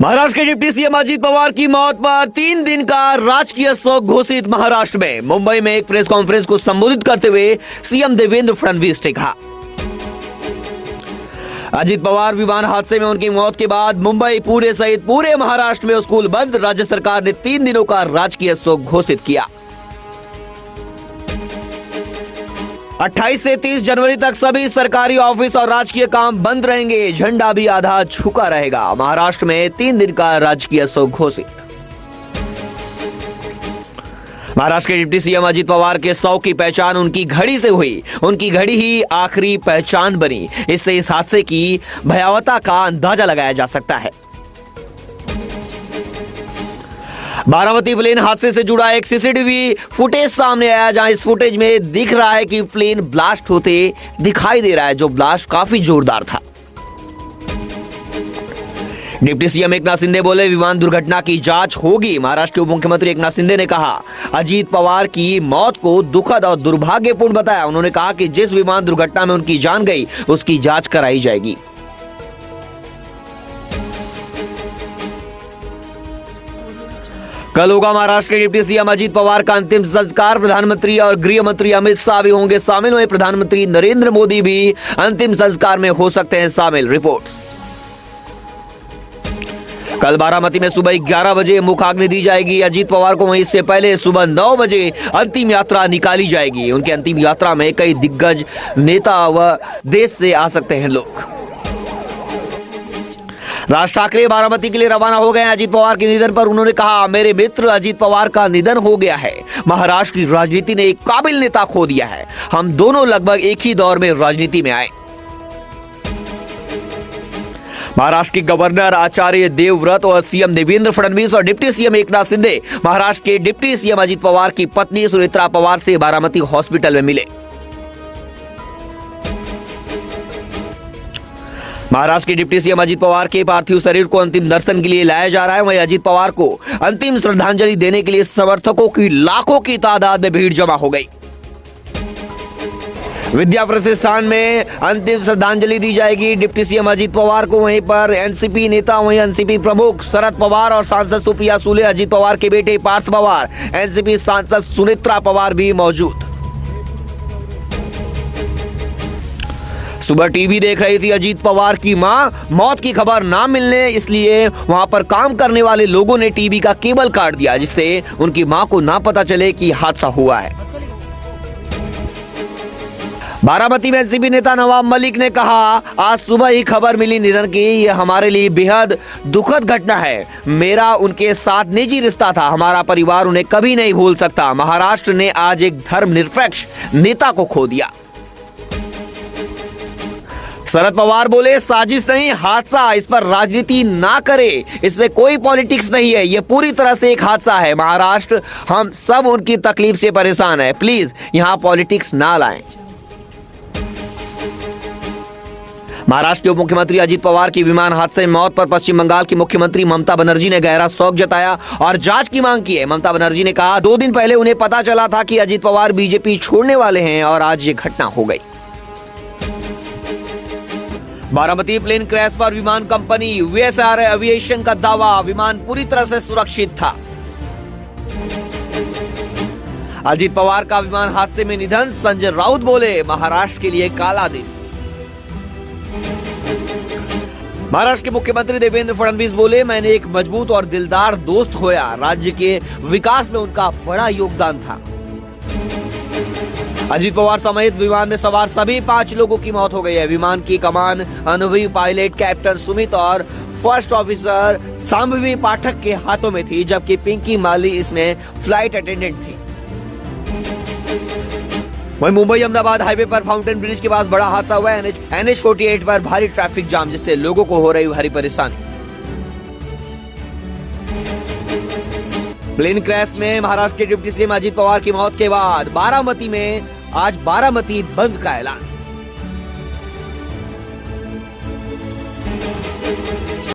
महाराष्ट्र के deputy CM Ajit Pawar की मौत पर 3 दिन का राजकीय शोक घोषित। महाराष्ट्र में मुंबई में एक प्रेस कॉन्फ्रेंस को संबोधित करते हुए सीएम देवेंद्र फडणवीस ने कहा, अजीत पवार विमान हादसे में उनकी मौत के बाद मुंबई, पुणे सहित पूरे महाराष्ट्र में स्कूल बंद। राज्य सरकार ने 3 दिनों का राजकीय शोक घोषित किया। 28 से 30 जनवरी तक सभी सरकारी ऑफिस और राजकीय काम बंद रहेंगे। झंडा भी आधा झुका रहेगा। महाराष्ट्र में 3 दिन का राजकीय शोक घोषित। महाराष्ट्र के डिप्टी सीएम अजीत पवार के शव की पहचान उनकी घड़ी से हुई। उनकी घड़ी ही आखिरी पहचान बनी। इससे इस हादसे की भयावहता का अंदाजा लगाया जा सकता है। बारामती प्लेन हादसे से जुड़ा एक सीसीटीवी फुटेज सामने आया, जहां इस फुटेज में दिख रहा है कि प्लेन ब्लास्ट होते दिखाई दे रहा है, जो ब्लास्ट काफी जोरदार था। डिप्टी सीएम एकनाथ शिंदे बोले, विमान दुर्घटना की जांच होगी। महाराष्ट्र के उप मुख्यमंत्री एकनाथ शिंदे ने कहा, अजीत पवार की मौत को दुखद और दुर्भाग्यपूर्ण बताया। उन्होंने कहा कि जिस विमान दुर्घटना में उनकी जान गई, उसकी जांच कराई जाएगी। कल होगा महाराष्ट्र के डिप्टी सीएम अजीत पवार का अंतिम संस्कार। प्रधानमंत्री और गृह मंत्री अमित शाह भी होंगे शामिल। हुए प्रधानमंत्री नरेंद्र मोदी भी अंतिम संस्कार में हो सकते हैं शामिल। रिपोर्ट्स। कल बारामती में सुबह 11 बजे मुखाग्नि दी जाएगी। अजीत पवार को वहीं से पहले सुबह 9 बजे अंतिम यात्रा निकाली जाएगी। उनकी अंतिम यात्रा में कई दिग्गज नेता व देश से आ सकते हैं लोग। राज ठाकरे बारामती के लिए रवाना हो गए। अजीत पवार के निधन पर उन्होंने कहा, मेरे मित्र अजीत पवार का निधन हो गया है। महाराष्ट्र की राजनीति ने एक काबिल नेता खो दिया है। हम दोनों लगभग एक ही दौर में राजनीति में आए। महाराष्ट्र के गवर्नर आचार्य देवव्रत और सीएम देवेंद्र फडणवीस और डिप्टी सीएम एकनाथ शिंदे महाराष्ट्र के डिप्टी सीएम अजीत पवार की पत्नी सुनेत्रा पवार से बारामती हॉस्पिटल में मिले। महाराष्ट्र के डिप्टी सीएम अजीत पवार के पार्थिव शरीर को अंतिम दर्शन के लिए लाया जा रहा है। वहीं अजीत पवार को अंतिम श्रद्धांजलि देने के लिए समर्थकों की लाखों की तादाद में भीड़ जमा हो गई। विद्या प्रतिष्ठान में अंतिम श्रद्धांजलि दी जाएगी डिप्टी सीएम अजीत पवार को। वहीं पर एनसीपी नेता, वहीं एनसीपी प्रमुख शरद पवार और सांसद सुप्रिया सुले, अजीत पवार के बेटे पार्थ पवार, एनसीपी सांसद सुनेत्रा पवार भी मौजूद। सुबह टीवी देख रही थी अजीत पवार की मां। मौत की खबर ना मिलने, इसलिए वहां पर काम करने वाले लोगों ने टीवी का केबल काट दिया, जिससे उनकी मां को ना पता चले कि हादसा हुआ है। बारामती में एनसीपी नेता नवाब मलिक ने कहा, आज सुबह ही खबर मिली निधन की। यह हमारे लिए बेहद दुखद घटना है। मेरा उनके साथ निजी रिश्ता था। हमारा परिवार उन्हें कभी नहीं भूल सकता। महाराष्ट्र ने आज एक धर्मनिरपेक्ष नेता को खो दिया। शरद पवार बोले, साजिश नहीं, हादसा। इस पर राजनीति ना करे। इसमें कोई पॉलिटिक्स नहीं है। यह पूरी तरह से एक हादसा है। महाराष्ट्र, हम सब उनकी तकलीफ से परेशान है। प्लीज यहां पॉलिटिक्स ना लाएं। महाराष्ट्र के उप मुख्यमंत्री अजीत पवार की विमान हादसे में मौत पर पश्चिम बंगाल की मुख्यमंत्री ममता बनर्जी ने गहरा शोक जताया और जांच की मांग की है। ममता बनर्जी ने कहा, 2 दिन पहले उन्हें पता चला था कि अजीत पवार बीजेपी छोड़ने वाले हैं और आज ये घटना हो गई। बारामती प्लेन क्रैश पर विमान कंपनी वीएसआर एविएशन का दावा, विमान पूरी तरह से सुरक्षित था। अजीत पवार का विमान हादसे में निधन, संजय राउत बोले, महाराष्ट्र के लिए काला दिन। महाराष्ट्र के मुख्यमंत्री देवेंद्र फडणवीस बोले, मैंने एक मजबूत और दिलदार दोस्त खोया। राज्य के विकास में उनका बड़ा योगदान था। अजीत पवार समेत विमान में सवार सभी 5 लोगों की मौत हो गई है। विमान की कमान अनुभवी पायलट कैप्टन सुमित और फर्स्ट ऑफिसर सांभवी पाठक के हाथों में थी, जबकि पिंकी माली इसमें फ्लाइट अटेंडेंट थी। वहीं मुंबई अहमदाबाद हाईवे पर फाउंटेन ब्रिज के पास बड़ा हादसा हुआ है। NH48 पर भारी ट्रैफिक जाम, जिससे लोगों को हो रही भारी परेशानी। प्लेन क्रैश में महाराष्ट्र के डिप्टी सीएम अजीत पवार की मौत के बाद बारामती में आज बारामती बंद का ऐलान।